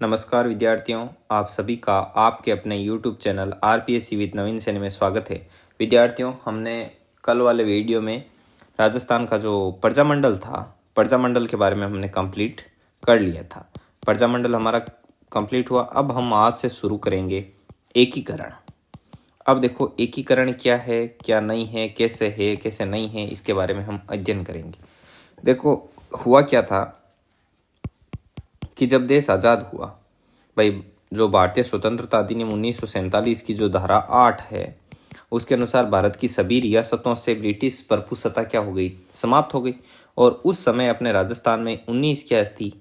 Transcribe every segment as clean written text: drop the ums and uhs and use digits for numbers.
नमस्कार विद्यार्थियों, आप सभी का आपके अपने YouTube चैनल आरपीएससी विद नवीन सैनी में स्वागत है। विद्यार्थियों, हमने कल वाले वीडियो में राजस्थान का जो प्रजामंडल था, प्रजामंडल के बारे में हमने कंप्लीट कर लिया था। प्रजामंडल हमारा कंप्लीट हुआ। अब हम आज से शुरू करेंगे एकीकरण। अब देखो, एकीकरण क्या है, क्या नहीं है, कैसे नहीं है, इसके बारे में हम अध्ययन करेंगे। देखो, हुआ क्या था कि जब देश आज़ाद हुआ, भाई, जो भारतीय स्वतंत्रता अधिनियम 1947 की जो धारा 8 है, उसके अनुसार भारत की सभी रियासतों से ब्रिटिश प्रभुसत्ता क्या हो गई, समाप्त हो गई। और उस समय अपने राजस्थान में 19 क्या थी,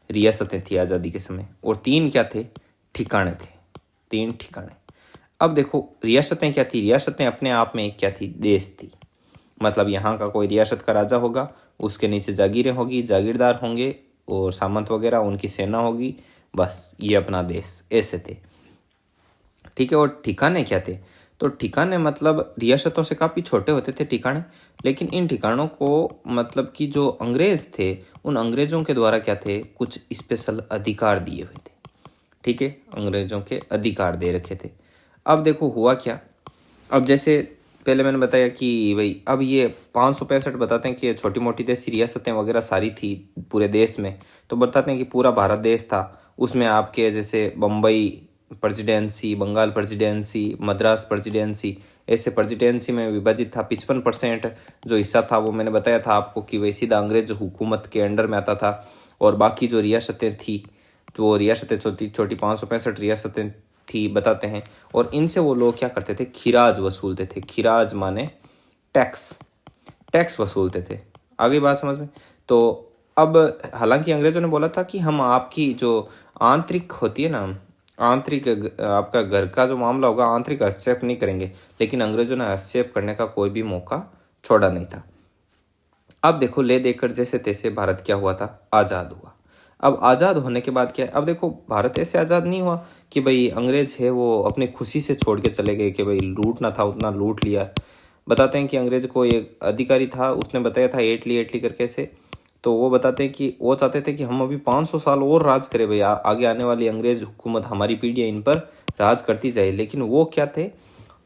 रियासतें थी आज़ादी के समय, और 3 क्या थे, ठिकाने थे, 3 ठिकाने। अब देखो, रियासतें क्या थी, रियासतें अपने आप में एक क्या थी, देश थी। मतलब यहाँ का कोई रियासत का राजा होगा, उसके नीचे जागीरें होगी, जागीरदार होंगे और सामंत वगैरह, उनकी सेना होगी, बस ये अपना देश, ऐसे थे। ठीक है। और ठिकाने क्या थे, तो ठिकाने मतलब रियासतों से काफ़ी छोटे होते थे ठिकाने, लेकिन इन ठिकानों को मतलब कि जो अंग्रेज थे, उन अंग्रेजों के द्वारा क्या थे, कुछ स्पेशल अधिकार दिए हुए थे। ठीक है, अंग्रेजों के अधिकार दे रखे थे। अब देखो हुआ क्या, अब जैसे पहले मैंने बताया कि भाई अब ये 565 बताते हैं कि छोटी मोटी देसी रियासतें वगैरह सारी थी पूरे देश में। तो बताते हैं कि पूरा भारत देश था, उसमें आपके जैसे Bombay presidency, Bengal presidency, Madras presidency, ऐसे प्रेसिडेंसी में विभाजित था। 55% जो हिस्सा था वो मैंने बताया था आपको कि वही सीधा अंग्रेज हुकूमत के अंडर में आता था। और बाकी जो रियासतें थी, तो वो रियासतें छोटी छोटी 565 रियासतें थी बताते हैं। और इनसे वो लोग क्या करते थे, खिराज वसूलते थे। खिराज माने टैक्स, टैक्स वसूलते थे। आगे बात समझ में। तो अब हालांकि अंग्रेजों ने बोला था कि हम आपकी जो आंतरिक होती है ना, आंतरिक आपका घर का जो मामला होगा, आंतरिक हस्तक्षेप नहीं करेंगे, लेकिन अंग्रेजों ने हस्तक्षेप करने का कोई भी मौका छोड़ा नहीं था। अब देखो, ले देकर जैसे तैसे भारत क्या हुआ था, आज़ाद हुआ। अब आज़ाद होने के बाद क्या है, अब देखो भारत ऐसे आज़ाद नहीं हुआ कि भाई अंग्रेज है वो अपनी खुशी से छोड़ के चले गए कि भाई लूटना था उतना लूट लिया। बताते हैं कि अंग्रेज को एक अधिकारी था, उसने बताया था एटली एटली करके से। तो वो बताते हैं कि वो चाहते थे कि हम अभी 500 साल और राज करें भाई, आगे आने वाली अंग्रेज हुकूमत, हमारी पीढ़ी इन पर राज करती जाए। लेकिन वो क्या थे,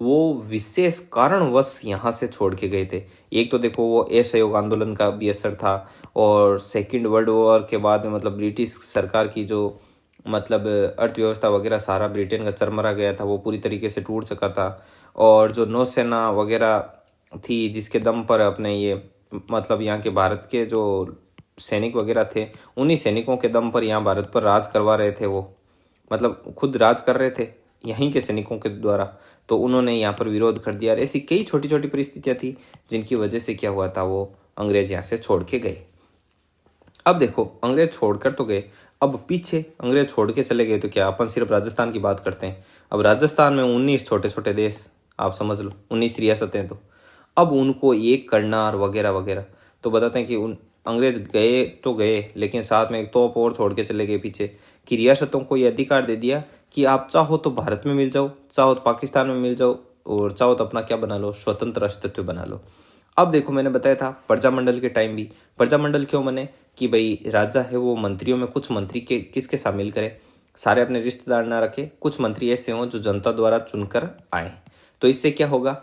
वो विशेष कारणवश यहाँ से छोड़ के गए थे। एक तो देखो, वो असहयोग आंदोलन का भी असर था, और सेकेंड वर्ल्ड वॉर के बाद में मतलब ब्रिटिश सरकार की जो मतलब अर्थव्यवस्था वगैरह सारा ब्रिटेन का चरमरा गया था, वो पूरी तरीके से टूट सका था। और जो नौसेना वगैरह थी, जिसके दम पर अपने ये मतलब यहाँ के भारत के जो सैनिक वगैरह थे, उन्हीं सैनिकों के दम पर यहाँ भारत पर राज करवा रहे थे। वो मतलब खुद राज कर रहे थे यहीं के सैनिकों के द्वारा। तो उन्होंने यहाँ पर विरोध कर दिया। ऐसी कई छोटी छोटी परिस्थितियाँ थी जिनकी वजह से क्या हुआ था, वो अंग्रेज यहाँ से छोड़ के गए। अब देखो, अंग्रेज छोड़कर तो गए, अब पीछे अंग्रेज छोड़ के चले गए तो क्या, अपन सिर्फ राजस्थान की बात करते हैं। अब राजस्थान में 19 छोटे छोटे देश, आप समझ लो 19 रियासतें। तो अब उनको एक करना और वगैरह वगैरह। तो बताते हैं कि उन अंग्रेज गए तो गए, लेकिन साथ में एक तोप और छोड़ के चले गए पीछे, कि रियासतों को ये अधिकार दे दिया कि आप चाहो तो भारत में मिल जाओ, चाहो तो पाकिस्तान में मिल जाओ, और चाहो तो अपना क्या बना लो, स्वतंत्र अस्तित्व बना लो। अब देखो, मैंने बताया था प्रजामंडल के टाइम भी, प्रजामंडल क्यों बने, कि भाई राजा है वो मंत्रियों में कुछ मंत्री के किसके शामिल करे, सारे अपने रिश्तेदार ना रखे, कुछ मंत्री ऐसे हों जो जनता द्वारा चुनकर आए। तो इससे क्या होगा,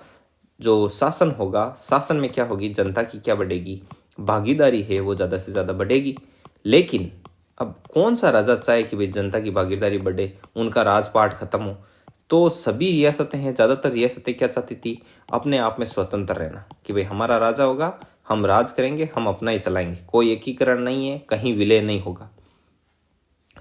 जो शासन होगा, शासन में क्या होगी, जनता की क्या बढ़ेगी, भागीदारी है वो ज़्यादा से ज़्यादा बढ़ेगी। लेकिन अब कौन सा राजा चाहे कि भाई जनता की भागीदारी बढ़े, उनका राजपाट खत्म हो। तो सभी रियासतें हैं, ज़्यादातर रियासतें क्या चाहती थी, अपने आप में स्वतंत्र रहना, कि भाई हमारा राजा होगा, हम राज करेंगे, हम अपना ही चलाएंगे, कोई एकीकरण नहीं है, कहीं विलय नहीं होगा।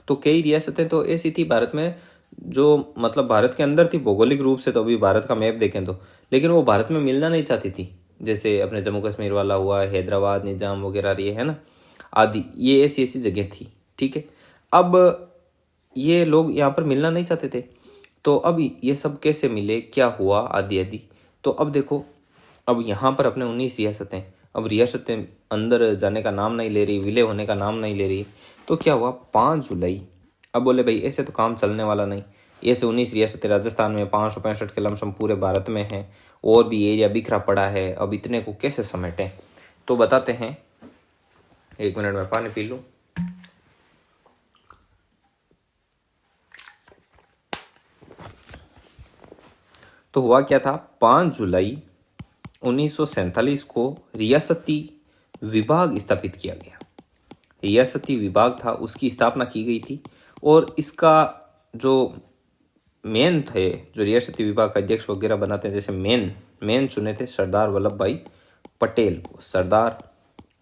तो कई रियासतें तो ऐसी थी भारत में, जो मतलब भारत के अंदर थी भौगोलिक रूप से, तो अभी भारत का मैप देखें तो, लेकिन वो भारत में मिलना नहीं चाहती थी। जैसे अपने जम्मू कश्मीर वाला हुआ, हैदराबाद, निजाम वगैरह, ये है ना, आदि, ये ऐसी ऐसी जगह थी। ठीक है। अब ये लोग यहाँ पर मिलना नहीं चाहते थे। तो अब ये सब कैसे मिले, क्या हुआ, आदि आदि। तो अब देखो, अब यहाँ पर अपने 19 रियासतें, अब रियासतें अंदर जाने का नाम नहीं ले रही, विलय होने का नाम नहीं ले रही। तो क्या हुआ, 5 जुलाई, अब बोले भाई ऐसे तो काम चलने वाला नहीं, ऐसे 19 रियासतें राजस्थान में, 565 के लमसम पूरे भारत में हैं, और भी एरिया बिखरा पड़ा है, अब इतने को कैसे समेटें। तो बताते हैं, 1 मिनट में पानी पी लूँ। तो हुआ क्या था, 5 जुलाई 1947 को रियासती विभाग स्थापित किया गया। रियासती विभाग था, उसकी स्थापना की गई थी। और इसका जो मेन थे, जो रियासती विभाग का अध्यक्ष वगैरह बनाते हैं, जैसे मेन चुने थे सरदार वल्लभ भाई पटेल को। सरदार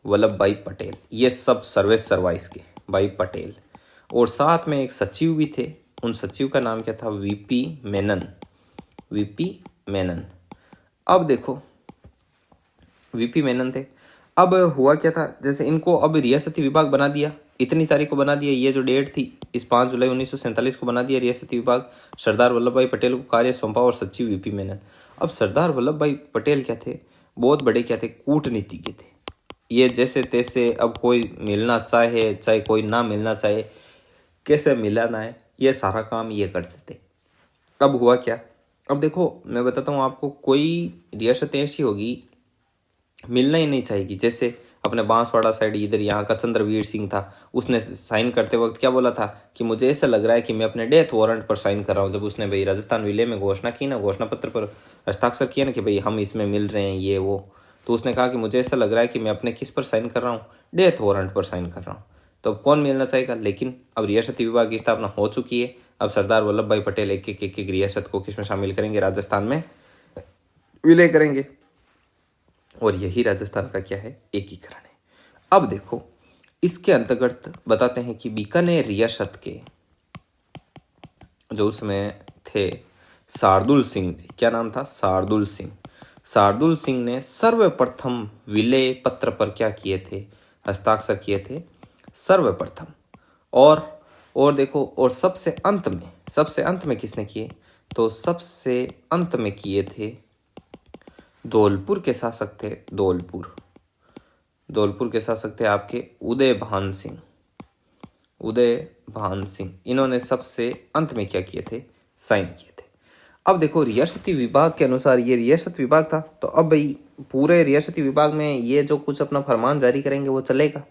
वल्लभ भाई पटेल, ये सब सर्वेसर्वा इसके भाई पटेल। और साथ में एक सचिव भी थे, उन सचिव का नाम क्या था, वीपी मेनन। अब देखो, वीपी मेनन थे। अब हुआ क्या था, जैसे इनको अब रियासती विभाग बना दिया, इतनी तारीख को बना दिया, ये जो डेट थी इस 5 जुलाई 1947 को बना दिया रियासती विभाग। सरदार वल्लभ भाई पटेल को कार्य सौंपा और सचिव वीपी मेनन। अब सरदार वल्लभ भाई पटेल क्या थे, बहुत बड़े क्या थे, कूटनीतिज्ञ थे। ये जैसे तैसे अब कोई मिलना चाहे चाहे कोई ना मिलना चाहे, कैसे मिलाना है, ये सारा काम ये करते थे। अब हुआ क्या, अब देखो मैं बताता हूँ आपको, कोई रियासत ऐसी होगी मिलना ही नहीं चाहेगी। जैसे अपने बांसवाड़ा साइड इधर यहाँ का चंद्रवीर सिंह था, उसने साइन करते वक्त क्या बोला था कि मुझे ऐसा लग रहा है कि मैं अपने डेथ वारंट पर साइन कर रहा हूँ। जब उसने भाई राजस्थान विलय में घोषणा की ना, घोषणा पत्र पर हस्ताक्षर किया ना कि भाई हम इसमें मिल रहे हैं ये वो, तो उसने कहा कि मुझे ऐसा लग रहा है कि मैं अपने किस पर साइन कर रहा हूँ, डेथ वारंट पर साइन कर रहा हूँ। तो अब कौन मिलना चाहेगा। लेकिन अब रियासती विभाग की स्थापना हो चुकी है। अब सरदार वल्लभ भाई पटेल एक एक रियासत को किसमें शामिल करेंगे, राजस्थान में विलय करेंगे। और यही राजस्थान का क्या है, एकीकरण है। अब देखो, इसके अंतर्गत बताते हैं कि बीकानेर रियासत के जो उसमें थे शार्दुल सिंह जी, क्या नाम था, शार्दुल सिंह ने सर्वप्रथम विलय पत्र पर क्या किए थे, हस्ताक्षर किए थे सर्वप्रथम। और देखो, और सबसे अंत में किसने किए, तो सबसे अंत में किए थे धौलपुर के शासक थे, धौलपुर के शासक थे आपके उदय भान सिंह। इन्होंने सबसे अंत में क्या किए थे, साइन किए थे। अब देखो, रियासती विभाग के अनुसार ये रियासत विभाग था, तो अब भाई पूरे रियासती विभाग में ये जो कुछ अपना फरमान जारी करेंगे वो चलेगा।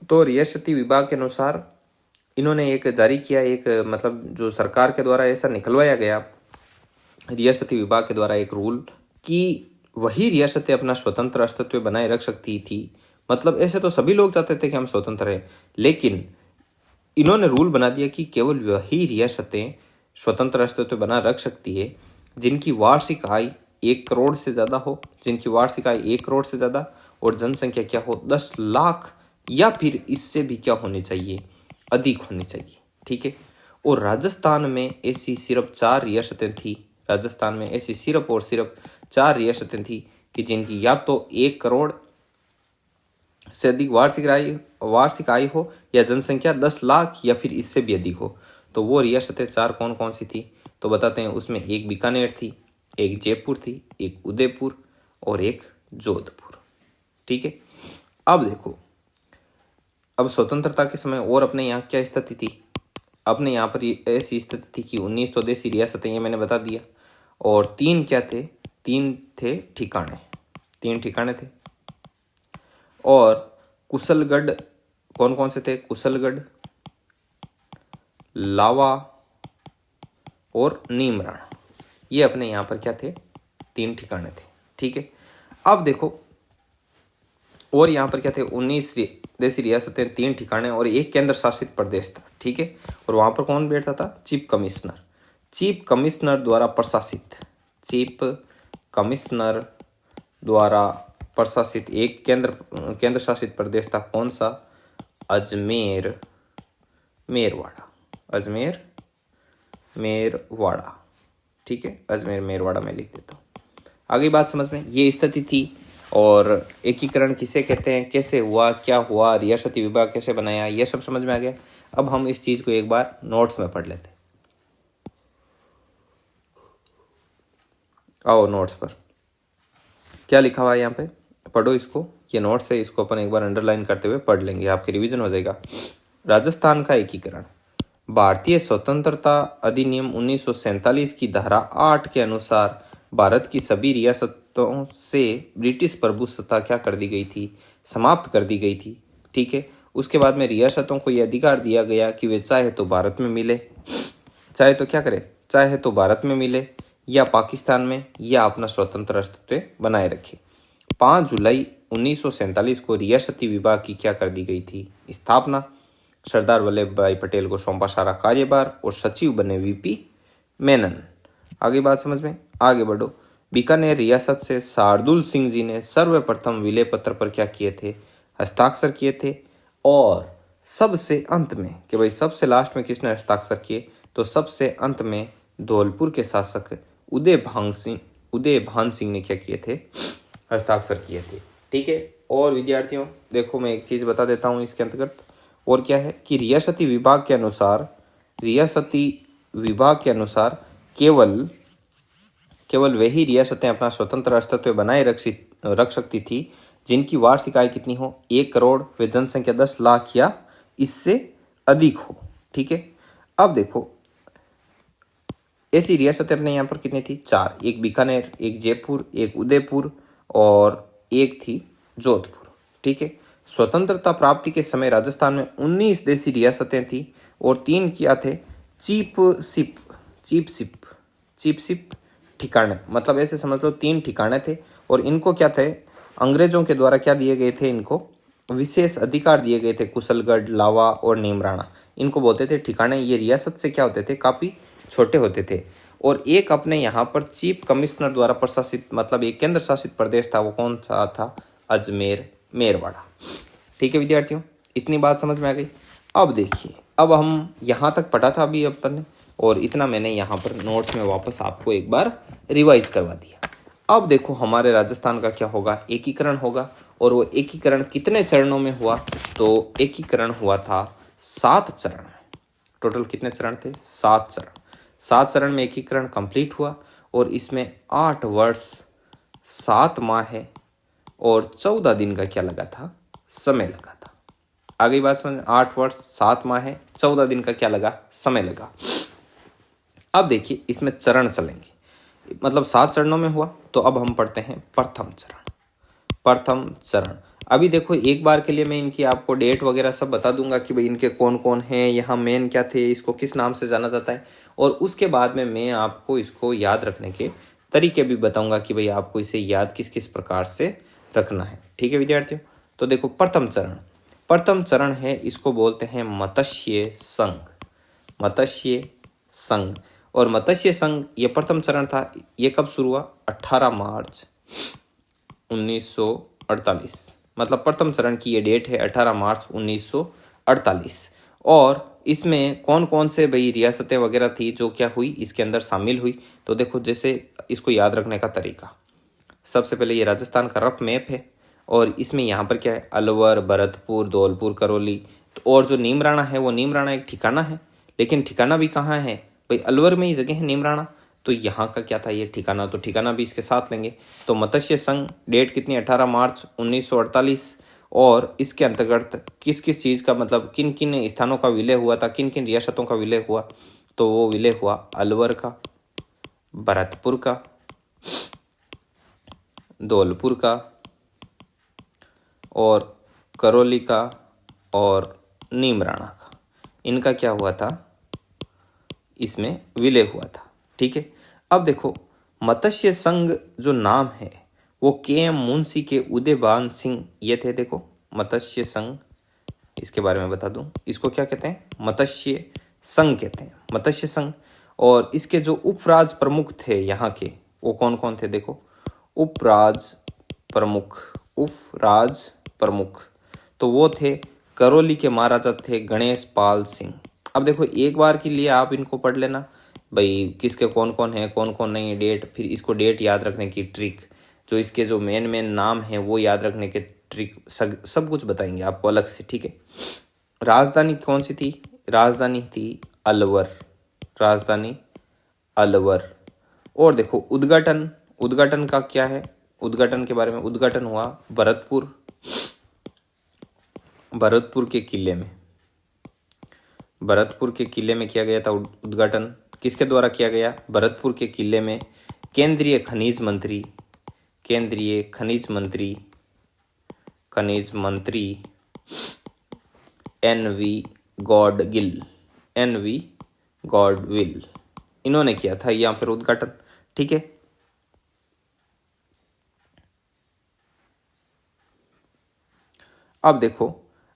तो रियासती विभाग के अनुसार इन्होंने एक जारी किया, एक मतलब जो सरकार के द्वारा ऐसा निकलवाया गया रियासती विभाग के द्वारा एक रूल, कि वही रियासतें अपना स्वतंत्र अस्तित्व बनाए रख सकती थी। मतलब ऐसे तो सभी लोग चाहते थे कि हम स्वतंत्र हैं, लेकिन इन्होंने रूल बना दिया कि केवल वही रियासतें स्वतंत्र अस्तित्व बना रख सकती है जिनकी वार्षिक आय 1 करोड़ से ज़्यादा हो, और जनसंख्या क्या हो, 10 लाख या फिर इससे भी क्या होनी चाहिए, अधिक होनी चाहिए। ठीक है। और राजस्थान में ऐसी सिर्फ 4 रियासतें थी, कि जिनकी या तो 1 करोड़ से अधिक वार्षिक आय हो या जनसंख्या 10 लाख या फिर इससे भी अधिक हो। तो वो रियासतें 4 कौन कौन सी थी, तो बताते हैं। उसमें एक बीकानेर थी, एक जयपुर थी, एक उदयपुर और एक जोधपुर। ठीक है। अब देखो, अब स्वतंत्रता के समय और अपने यहाँ क्या स्थिति थी, अपने यहाँ पर ऐसी स्थिति थी कि 19 स्वदेशी रियासतें, ये मैंने बता दिया। और 3 क्या थे, 3 थे ठिकाने, 3 ठिकाने थे। और कुशलगढ़, कौन कौन से थे, कुशलगढ़, लावा और नीमराण, ये अपने यहाँ पर क्या थे, 3 ठिकाने थे। ठीक है। अब देखो, और यहाँ पर क्या थे, 19 देशी रियासतें, 3 ठिकाने और एक केंद्र शासित प्रदेश था। ठीक है। और वहाँ पर कौन बैठता था, चीफ कमिश्नर द्वारा प्रशासित एक केंद्र शासित प्रदेश था। कौन सा, अजमेर मेरवाड़ा। ठीक है, अजमेर मेरवाड़ा में लिख देता हूँ। आगे बात समझ में, ये स्थिति थी। और एकीकरण किसे कहते हैं, कैसे हुआ, क्या हुआ, रियासती विभाग कैसे बनाया, ये सब समझ में आ गया। अब हम इस चीज को एक बार नोट्स में पढ़ लेते हैं। आओ, नोट्स पर क्या लिखा हुआ है यहाँ पे, पढ़ो इसको। ये नोट्स है, इसको अपन एक बार अंडरलाइन करते हुए पढ़ लेंगे, आपके रिवीजन हो जाएगा। राजस्थान का एकीकरण। भारतीय स्वतंत्रता अधिनियम 1947 की धारा 8 के अनुसार भारत की सभी रियासतों से ब्रिटिश प्रभुसत्ता क्या कर दी गई थी, समाप्त कर दी गई थी। ठीक है। उसके बाद में रियासतों को यह अधिकार दिया गया कि वे चाहे तो भारत में मिले, चाहे तो क्या करे, चाहे तो भारत में मिले या पाकिस्तान में, या अपना स्वतंत्र अस्तित्व बनाए रखे। 5 जुलाई 1947 को रियासती विभाग की क्या कर दी गई थी? स्थापना। सरदार वल्लभ भाई पटेल को सौंपा सारा कार्यभार और सचिव बने वीपी मेनन। आगे बात समझ में, आगे बढ़ो। बीकानेर रियासत से शार्दुल सिंह जी ने सर्वप्रथम विलय पत्र पर क्या किए थे? हस्ताक्षर किए थे। और सबसे अंत में, कि भाई सबसे लास्ट में किसने हस्ताक्षर किए? तो सबसे अंत में धौलपुर के शासक उदय भान सिंह ने क्या किए थे? हस्ताक्षर किए थे। ठीक है। और विद्यार्थियों देखो, मैं एक चीज बता देता हूँ इसके अंतर्गत, और क्या है कि रियासती विभाग के अनुसार केवल वही रियासतें अपना स्वतंत्र अस्तित्व बनाए रख सकती थी जिनकी वार्षिक आय कितनी हो? 1 करोड़, व जनसंख्या 10 लाख या इससे अधिक हो। ठीक है। अब देखो, ऐसी रियासतें अपने यहाँ पर कितनी थी? 4। एक बीकानेर, एक जयपुर, एक उदयपुर और एक थी जोधपुर। ठीक है। स्वतंत्रता प्राप्ति के समय राजस्थान में 19 देसी रियासतें थी और 3 क्या थे? चीप सिप ठिकाने, मतलब ऐसे समझ लो 3 ठिकाने थे। और इनको क्या थे? अंग्रेजों के द्वारा क्या दिए गए थे? इनको विशेष अधिकार दिए गए थे। कुशलगढ़, लावा और नीमराणा, इनको बोलते थे ठिकाने। ये रियासत से क्या होते थे? काफी छोटे होते थे। और एक अपने यहाँ पर चीफ कमिश्नर द्वारा प्रशासित, मतलब एक केंद्र शासित प्रदेश था, वो कौन सा था? अजमेर मेरवाड़ा। ठीक है विद्यार्थियों, इतनी बात समझ में आ गई। अब देखिए, अब हम यहाँ तक पढ़ा था अभी अपन ने, और इतना मैंने यहाँ पर नोट्स में वापस आपको एक बार रिवाइज करवा दिया। अब देखो, हमारे राजस्थान का क्या होगा? एकीकरण होगा। और वो एकीकरण कितने चरणों में हुआ? तो एकीकरण हुआ था 7 चरण। टोटल कितने चरण थे? 7 चरण। 7 चरण में एकीकरण कंप्लीट हुआ और इसमें 8 वर्ष 7 माह है और 14 दिन का क्या लगा था? समय लगा था। आगे बात समझ, 8 वर्ष 7 माह है, 14 दिन का क्या लगा? समय लगा। अब देखिए, इसमें चरण चलेंगे, मतलब 7 चरणों में हुआ। तो अब हम पढ़ते हैं प्रथम चरण। अभी देखो, एक बार के लिए मैं इनकी आपको डेट वगैरह सब बता दूंगा कि भाई इनके कौन कौन हैं, यहाँ मेन क्या थे, इसको किस नाम से जाना जाता है। और उसके बाद में मैं आपको इसको याद रखने के तरीके भी बताऊंगा कि भाई आपको इसे याद किस किस प्रकार से रखना है। ठीक है विद्यार्थियों, तो देखो, प्रथम चरण है, इसको बोलते हैं मत्स्य संघ। और मत्स्य संघ ये प्रथम चरण था। ये कब शुरू हुआ? 18 मार्च 1948। मतलब प्रथम चरण की ये डेट है 18 मार्च 1948। और इसमें कौन कौन से भाई रियासतें वगैरह थी जो क्या हुई, इसके अंदर शामिल हुई? तो देखो, जैसे इसको याद रखने का तरीका, सबसे पहले ये राजस्थान का रफ मैप है और इसमें यहाँ पर क्या है? अलवर, भरतपुर, धौलपुर, करौली। और जो नीमराणा है, वो नीमराणा एक ठिकाना है, लेकिन ठिकाना भी कहाँ है भाई? अलवर में ही जगह है नीमराणा। तो यहाँ का क्या था? ये ठिकाना, तो ठिकाना भी इसके साथ लेंगे। तो मत्स्य संघ डेट कितनी? 18 मार्च 1948। और इसके अंतर्गत किस किस चीज़ का, मतलब किन किन स्थानों का विलय हुआ था, किन किन रियासतों का विलय हुआ? तो वो विलय हुआ अलवर का, भरतपुर का, धौलपुर का और करौली का और नीमराणा का। इनका क्या हुआ था? इसमें विलय हुआ था। ठीक है। अब देखो, मत्स्य संघ जो नाम है वो के.एम. मुंशी के उदयभान सिंह ये थे। देखो, मत्स्य संघ, इसके बारे में बता दूं, इसको क्या कहते हैं? मत्स्य संघ कहते हैं, मत्स्य संघ। और इसके जो उपराज प्रमुख थे यहाँ के, वो कौन कौन थे? देखो, उपराज प्रमुख तो वो थे, करौली के महाराजा थे गणेश पाल सिंह। अब देखो, एक बार के लिए आप इनको पढ़ लेना भाई, किसके कौन कौन है, कौन कौन नहीं है, डेट, फिर इसको डेट याद रखने की ट्रिक, जो इसके जो मेन नाम है वो याद रखने के ट्रिक, सब कुछ बताएंगे आपको अलग से। ठीक है। राजधानी कौन सी थी? राजधानी थी अलवर। और देखो, उद्घाटन का क्या है? उद्घाटन के बारे में, उद्घाटन हुआ भरतपुर के किले में किया गया था उद्घाटन। किसके द्वारा किया गया? भरतपुर के किले में केंद्रीय खनिज मंत्री एन वी गॉडविल इन्होंने किया था यहाँ पर उद्घाटन। ठीक है, अब देखो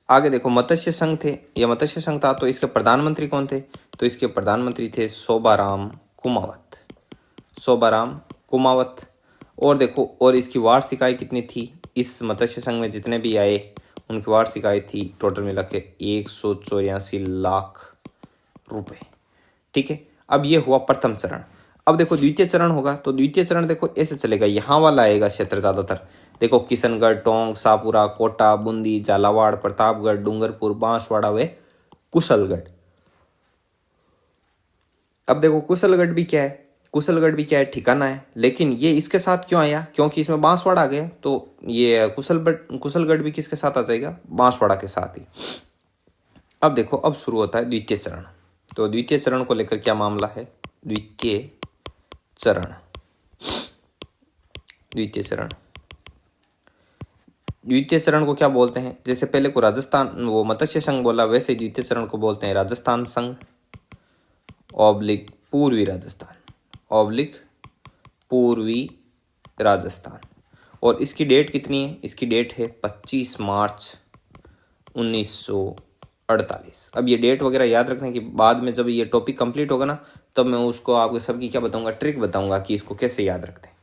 आगे देखो, मत्स्य संघ थे, ये मत्स्य संघ था, तो इसके प्रधानमंत्री कौन थे? तो इसके प्रधानमंत्री थे शोभाराम कुमावत, शोभाराम कुमावत। और देखो, और इसकी वार्षिक आय कितनी थी? इस मत्स्य संघ में जितने भी आए उनकी वार्षिक आय थी टोटल मिला के 184 लाख रुपए। ठीक है, अब ये हुआ प्रथम चरण। अब देखो द्वितीय चरण होगा, तो द्वितीय चरण देखो ऐसे चलेगा, यहाँ वाला आएगा क्षेत्र ज्यादातर। देखो किशनगढ़, टोंक, शाहपुरा, कोटा, बूंदी, झालावाड़, प्रतापगढ़, डूंगरपुर, बांसवाड़ा व कुशलगढ़। अब देखो कुशलगढ़ भी क्या है, कुशलगढ़ भी क्या है, ठिकाना है, लेकिन ये इसके साथ क्यों आया? क्योंकि इसमें बांसवाड़ा आ गया, तो ये कुशलगढ़ भी किसके साथ आ जाएगा? बांसवाड़ा के साथ ही। अब देखो, अब शुरू होता है द्वितीय चरण। तो द्वितीय चरण को लेकर क्या मामला है? द्वितीय चरण, द्वितीय चरण, द्वितीय चरण को क्या बोलते हैं? जैसे पहले को राजस्थान वो मत्स्य संघ बोला, वैसे द्वितीय चरण को बोलते हैं राजस्थान संघ ऑब्लिक पूर्वी राजस्थान, ऑब्लिक पूर्वी राजस्थान। और इसकी डेट कितनी है? इसकी डेट है 25 मार्च 1948। अब ये डेट वगैरह याद रखने के बाद में जब ये टॉपिक कंप्लीट होगा ना, तब मैं उसको आपको सबकी क्या बताऊंगा, ट्रिक बताऊंगा कि इसको कैसे याद रखते हैं।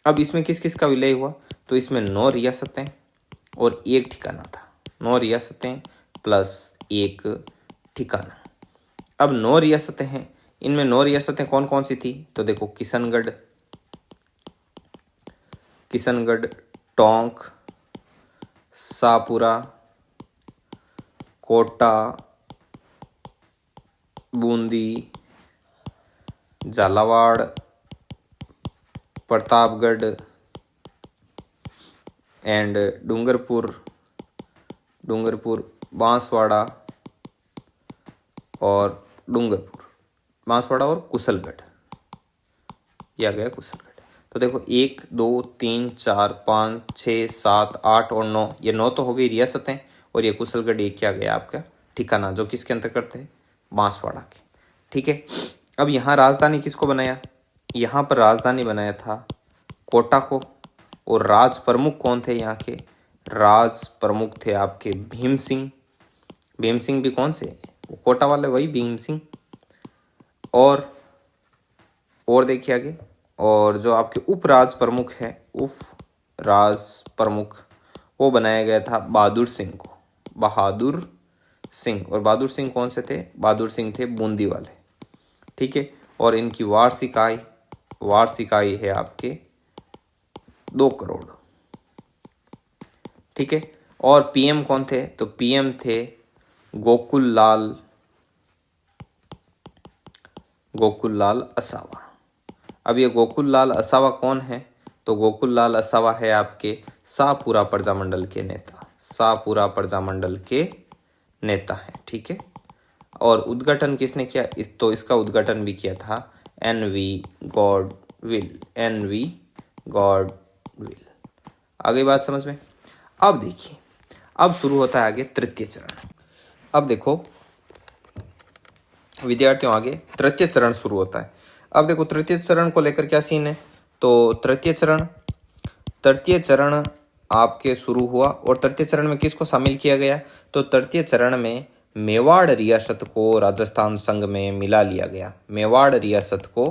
अब इसमें किस किस का विलय हुआ? तो इसमें 9 रियासतें और 1 ठिकाना था, 9 रियासतें प्लस 1 ठिकाना। अब 9 रियासतें हैं, इनमें 9 रियासतें कौन कौन सी थी? तो देखो किशनगढ़, किशनगढ़, टोंक, शाहपुरा, कोटा, बूंदी, झालावाड़, प्रतापगढ़ एंड डूंगरपुर, बांसवाड़ा और बांसवाड़ा और कुशलगढ़, यह आ गया कुशलगढ़। तो देखो 1 2 3 4 5 6 7 8 और 9, ये 9 तो हो गई रियासतें, और ये कुशलगढ़ ये क्या गया आपका ठिकाना, जो किसके अंतर्गत है? बांसवाड़ा के। ठीक है, अब यहाँ राजधानी किसको बनाया? यहाँ पर राजधानी बनाया था कोटा को, और राज प्रमुख कौन थे यहाँ के? राज प्रमुख थे आपके भीम सिंह। भीम सिंह भी कौन से? कोटा वाले, वही भीम सिंह। और देखिए आगे, और जो आपके उप राज प्रमुख है, उप राज प्रमुख, वो बनाया गया था बहादुर सिंह को, बहादुर सिंह। और बहादुर सिंह कौन से थे? बहादुर सिंह थे बूंदी वाले। ठीक है, और इनकी वार्षिक आय है आपके 2 करोड़। ठीक है, और पीएम कौन थे? तो पीएम थे गोकुल लाल असावा। अब ये गोकुल लाल असावा कौन है? तो गोकुल लाल असावा है आपके शाहपुरा प्रजामंडल के नेता, शाहपुरा प्रजामंडल के नेता है। ठीक है, और उद्घाटन किसने किया? तो इसका उद्घाटन भी किया था एन.वी. गॉडविल, एन.वी. गॉडविल। आ गई बात समझ में? अब देखिए, अब शुरू होता है आगे तृतीय चरण। अब देखो विद्यार्थियों, आगे तृतीय चरण शुरू होता है। अब देखो तृतीय चरण को लेकर क्या सीन है? तो तृतीय चरण आपके शुरू हुआ, और तृतीय चरण में किसको शामिल किया गया? तो तृतीय चरण में मेवाड़ रियासत को राजस्थान संघ में मिला लिया गया, मेवाड़ रियासत को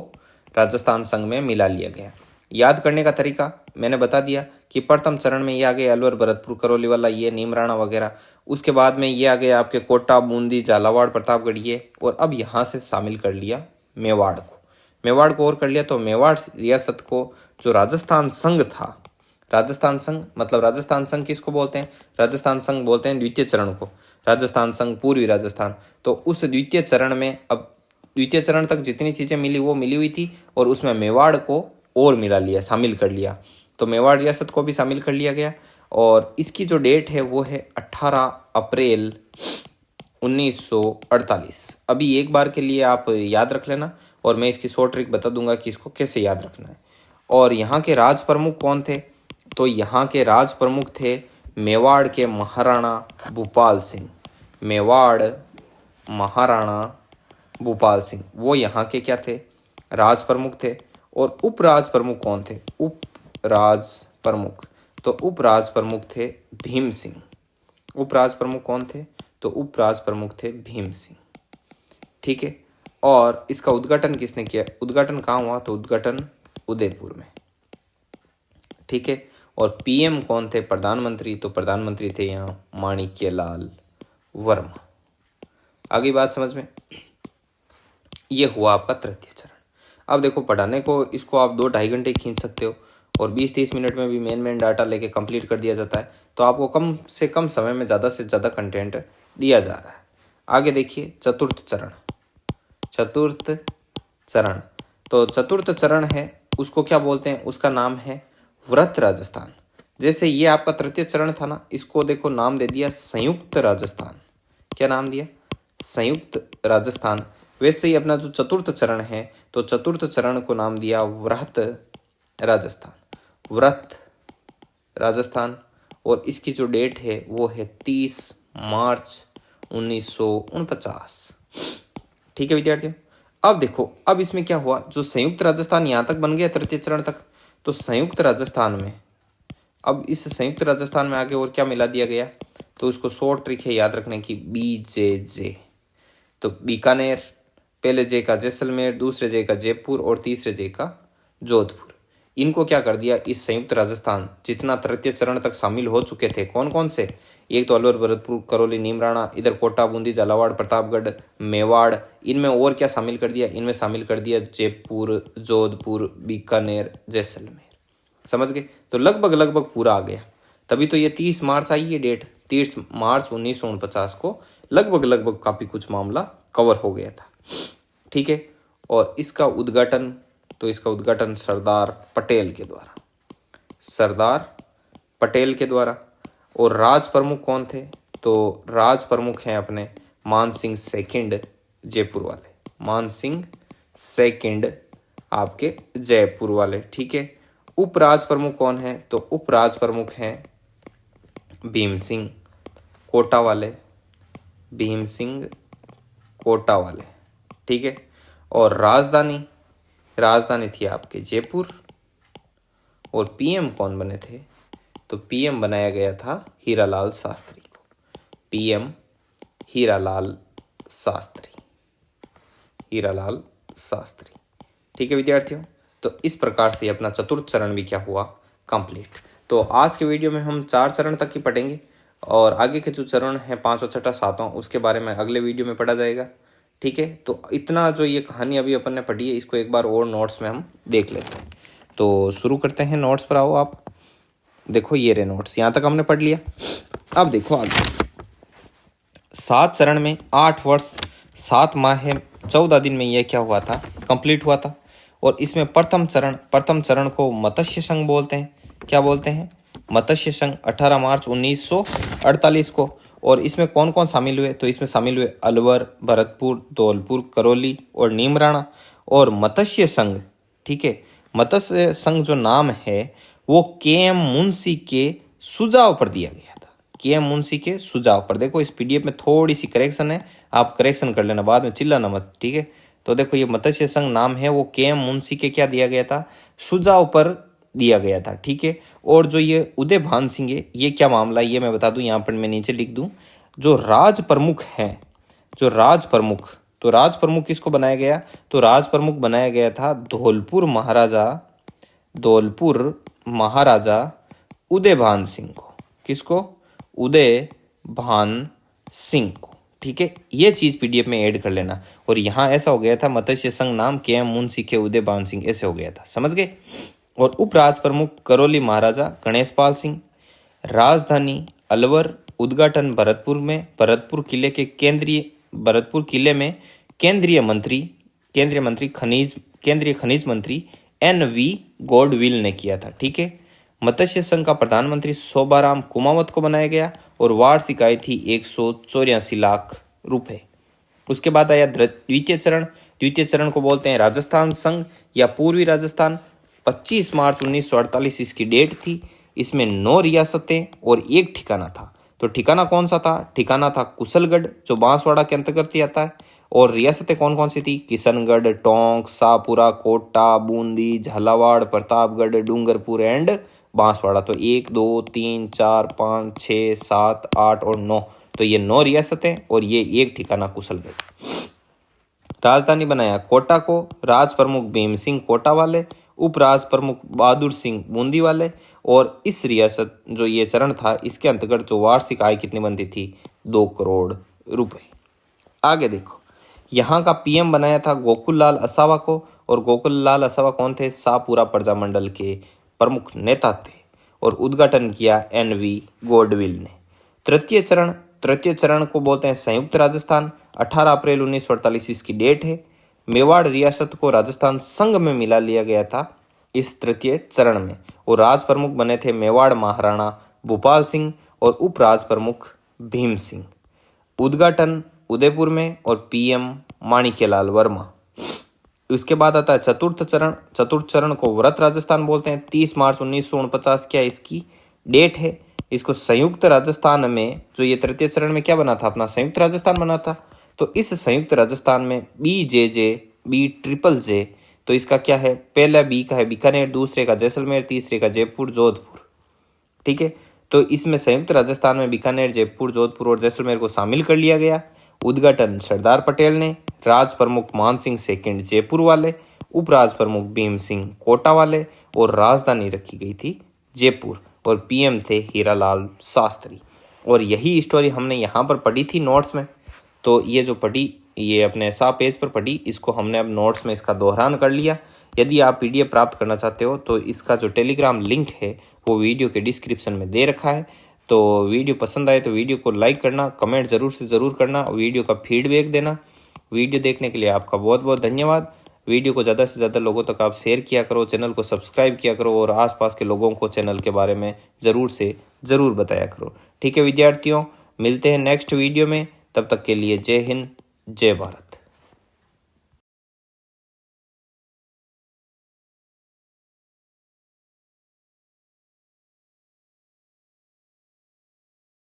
राजस्थान संघ में मिला लिया गया। याद करने का तरीका मैंने बता दिया कि प्रथम चरण में ये आ गए अलवर, भरतपुर, करौली वाला, ये नीमराणा वगैरह। उसके बाद में ये आ गए आपके कोटा, बूंदी, झालावाड़, प्रतापगढ़ ये, और अब यहाँ से शामिल कर लिया मेवाड़ को और कर लिया। तो मेवाड़ रियासत को जो राजस्थान संघ था, राजस्थान संघ मतलब राजस्थान संघ किसको बोलते हैं? राजस्थान संघ बोलते हैं द्वितीय चरण को, राजस्थान संघ पूर्वी राजस्थान। तो उस द्वितीय चरण में अब द्वितीय चरण तक जितनी चीजें मिली वो मिली हुई थी, और उसमें मेवाड़ को और मिला लिया, शामिल कर लिया। तो मेवाड़ रियासत को भी शामिल कर लिया गया, और इसकी जो डेट है वो है 18 अप्रैल 1948। अभी एक बार के लिए आप याद रख लेना, और मैं इसकी शॉर्ट ट्रिक बता दूंगा कि इसको कैसे याद रखना है। और यहाँ के राज प्रमुख कौन थे? तो यहाँ के राज प्रमुख थे मेवाड़ के महाराणा भूपाल सिंह, मेवाड़ महाराणा भूपाल सिंह, वो यहाँ के क्या थे? राज प्रमुख थे। और उपराज प्रमुख कौन थे? उपराज प्रमुख, तो उपराज प्रमुख थे भीम सिंह। उपराज प्रमुख कौन थे? तो उपराज प्रमुख थे भीम सिंह। ठीक है, और इसका उद्घाटन किसने किया? उद्घाटन कहाँ हुआ? तो उद्घाटन उदयपुर में। ठीक है, और पीएम कौन थे? प्रधानमंत्री, तो प्रधानमंत्री थे यहाँ माणिक्यलाल वर्मा। आगे बात समझ में? ये हुआ आपका तृतीय चरण। अब देखो, पढ़ाने को इसको आप 2-2.5 घंटे खींच सकते हो और 20-30 मिनट में भी मेन डाटा लेके कंप्लीट कर दिया जाता है। तो आपको कम से कम समय में ज़्यादा से ज़्यादा कंटेंट दिया जा रहा है। आगे देखिए चतुर्थ चरण। चतुर्थ चरण, तो चतुर्थ चरण है उसको क्या बोलते हैं? उसका नाम है व्रत राजस्थान। जैसे ये आपका तृतीय चरण था ना, इसको देखो नाम दे दिया संयुक्त राजस्थान। क्या नाम दिया? संयुक्त राजस्थान। वैसे ही अपना जो चतुर्थ चरण है, तो चतुर्थ चरण को नाम दिया व्रत राजस्थान। व्रत राजस्थान, और इसकी जो डेट है वो है 30 मार्च 1949। ठीक है विद्यार्थियों, अब देखो, अब इसमें क्या हुआ? जो संयुक्त राजस्थान यहाँ तक बन गया तृतीय चरण तक, तो संयुक्त राजस्थान में अब इस संयुक्त राजस्थान में आगे और क्या मिला दिया गया? तो उसको शॉर्ट ट्रिक है याद रखने की, BJJ। तो बीकानेर, पहले जे का जैसलमेर, दूसरे जे का जयपुर और तीसरे जे का जोधपुर। इनको क्या कर दिया? इस संयुक्त राजस्थान जितना तृतीय चरण तक शामिल हो चुके थे, कौन कौन से? एक तो अलवर, भरतपुर, करौली, नीमराणा, इधर कोटा, बूंदी, झालावाड़, प्रतापगढ़, मेवाड़। इनमें और क्या शामिल कर दिया? इनमें शामिल कर दिया जयपुर, जोधपुर, बीकानेर, जैसलमेर। समझ गए? तो लगभग पूरा आ गया। तभी तो ये 30 मार्च आई, ये डेट 30 मार्च 1949 को लगभग काफी कुछ मामला कवर हो गया था। ठीक है, और इसका उद्घाटन, तो इसका उद्घाटन सरदार पटेल के द्वारा, सरदार पटेल के द्वारा। और राज प्रमुख कौन थे? तो राज प्रमुख हैं अपने मान सिंह सेकंड जयपुर वाले, मान सिंह सेकंड आपके जयपुर वाले। ठीक है, उपराज प्रमुख कौन है? तो उपराज प्रमुख हैं भीम सिंह कोटा वाले, भीम सिंह कोटा वाले। ठीक है, और राजधानी, राजधानी थी आपके जयपुर। और पीएम कौन बने थे? तो पीएम बनाया गया था हीरालाल शास्त्री को, पीएम हीरालाल शास्त्री, हीरालाल शास्त्री। ठीक है विद्यार्थियों, तो इस प्रकार से अपना चतुर्थ चरण भी क्या हुआ? कंप्लीट। तो आज के वीडियो में हम 4 चरण तक ही पढ़ेंगे और आगे के जो चरण हैं 5वां, 6वां, 7वां, उसके बारे में अगले वीडियो में पढ़ा जाएगा। ठीक है, तो इतना जो ये कहानी अभी अपन ने पढ़ी है, इसको एक बार और नोट्स में हम देख लेते हैं। तो शुरू करते हैं, नोट्स पर आओ आप। देखो ये रहे नोट्स, यहाँ तक हमने पढ़ लिया। अब देखो आगे, 7 चरण में 8 वर्ष 7 माह 14 दिन में यह क्या हुआ था? कंप्लीट हुआ था। और इसमें प्रथम चरण को मत्स्य संघ बोलते हैं। क्या बोलते हैं? मत्स्य संघ, 18 मार्च 1948 को। और इसमें कौन कौन शामिल हुए? तो इसमें शामिल हुए अलवर, भरतपुर, धौलपुर, करौली और नीमराणा। और मत्स्य संघ, ठीक है, मत्स्य संघ जो नाम है वो KM मुंशी के सुझाव पर दिया गया था, KM मुंशी के सुझाव पर। देखो इस PDF में थोड़ी सी करेक्शन है, आप करेक्शन कर लेना, बाद में चिल्लाना मत। ठीक है, तो देखो ये मत्स्य संघ नाम है वो KM मुंशी के क्या दिया गया था? सुझाव पर दिया गया था। ठीक है, और जो ये उदय भान सिंह है, ये क्या मामला है ये मैं बता दूं, यहाँ पर मैं नीचे लिख दूं। जो राज प्रमुख हैं, जो राज प्रमुख, तो राज प्रमुख किसको बनाया गया? तो राज प्रमुख बनाया गया था धौलपुर महाराजा, धौलपुर महाराजा उदय भान सिंह को। किसको? उदय भान सिंह को। ठीक है, ये चीज PDF में ऐड कर लेना। और यहाँ ऐसा हो गया था मत्स्य संघ नाम KM मुंशी के उदय भान सिंह, ऐसे हो गया था, समझ गए। और उपराज प्रमुख करौली महाराजा गणेशपाल सिंह, राजधानी अलवर, उद्घाटन भरतपुर में, भरतपुर किले के भरतपुर किले में केंद्रीय खनिज मंत्री NV गॉडविल ने किया था। ठीक है, मत्स्य संघ का प्रधानमंत्री शोभाराम कुमावत को बनाया गया और वार्षिक आय थी 184 लाख रुपए। उसके बाद आया द्वितीय चरण। द्वितीय चरण को बोलते हैं राजस्थान संघ या पूर्वी राजस्थान। 25 मार्च 1948 इसकी डेट थी। इसमें 9 रियासतें और 1 ठिकाना था। तो ठिकाना कौन सा था? ठिकाना था कुशलगढ़, जो बांसवाड़ा के अंतर्गत ही आता है। और रियासतें कौन कौन सी थी? किशनगढ़, टोंक, शाहपुरा, कोटा, बूंदी, झालावाड़, प्रतापगढ़, डूंगरपुर एंड बांसवाड़ा। तो 1 2 3 4 5 6 7 8 और 9, तो ये 9 रियासतें और ये एक ठिकाना कुशलगढ़। राजधानी बनाया कोटा को, राज प्रमुख भीम सिंह कोटा वाले, उपराज प्रमुख बहादुर सिंह बूंदी वाले। और इस रियासत जो ये चरण था, इसके अंतर्गत जो वार्षिक आय कितनी बनती थी? 2 करोड़ रुपए। आगे देखो, यहाँ का पीएम बनाया था गोकुल लाल असावा को, और गोकुल लाल असावा कौन थे? शाहपुरा प्रजामंडल के प्रमुख नेता थे, और उद्घाटन किया एनवी गोडविल ने। तृतीय चरण को बोलते हैं संयुक्त राजस्थान। 18 अप्रैल 1948 इसकी डेट है। मेवाड़ रियासत को राजस्थान संघ में मिला लिया गया था इस तृतीय चरण में, और राज प्रमुख बने थे मेवाड़ महाराणा भूपाल सिंह और उपराज प्रमुख भीम सिंह। उद्घाटन उदयपुर में और पीएम माणिक्यलाल वर्मा। उसके बाद आता है चतुर्थ चरण को व्रत राजस्थान बोलते हैं। 30 मार्च 1949 क्या इसकी डेट है। इसको संयुक्त राजस्थान में, जो ये तृतीय चरण में क्या बना था? अपना संयुक्त राजस्थान बना था। तो इस संयुक्त राजस्थान में BJJ, तो इसका क्या है? पहला बी का है बीकानेर, दूसरे का जैसलमेर, तीसरे का जयपुर जोधपुर। ठीक है, तो इसमें संयुक्त राजस्थान में बीकानेर, जयपुर, जोधपुर और जैसलमेर को शामिल कर लिया गया। उद्घाटन सरदार पटेल ने। राज प्रमुख मान सिंह सेकंड जयपुर वाले, उपराज प्रमुख भीम सिंह कोटा वाले, और राजधानी रखी गई थी जयपुर, और पीएम थे हीरालाल शास्त्री। और यही स्टोरी हमने यहाँ पर पढ़ी थी नोट्स में। तो ये जो पढ़ी, ये अपने सा पेज पर पढ़ी, इसको हमने अब नोट्स में इसका दोहरान कर लिया। यदि आप PDF प्राप्त करना चाहते हो तो इसका जो टेलीग्राम लिंक है वो वीडियो के डिस्क्रिप्शन में दे रखा है। तो वीडियो पसंद आए तो वीडियो को लाइक करना, कमेंट ज़रूर से ज़रूर करना, वीडियो का फीडबैक देना। वीडियो देखने के लिए आपका बहुत बहुत धन्यवाद। वीडियो को ज़्यादा से ज़्यादा लोगों तक आप शेयर किया करो, चैनल को सब्सक्राइब किया करो, और आसपास के लोगों को चैनल के बारे में ज़रूर से ज़रूर बताया करो। ठीक है विद्यार्थियों, मिलते हैं नेक्स्ट वीडियो में। तब तक के लिए जय हिंद, जय भारत।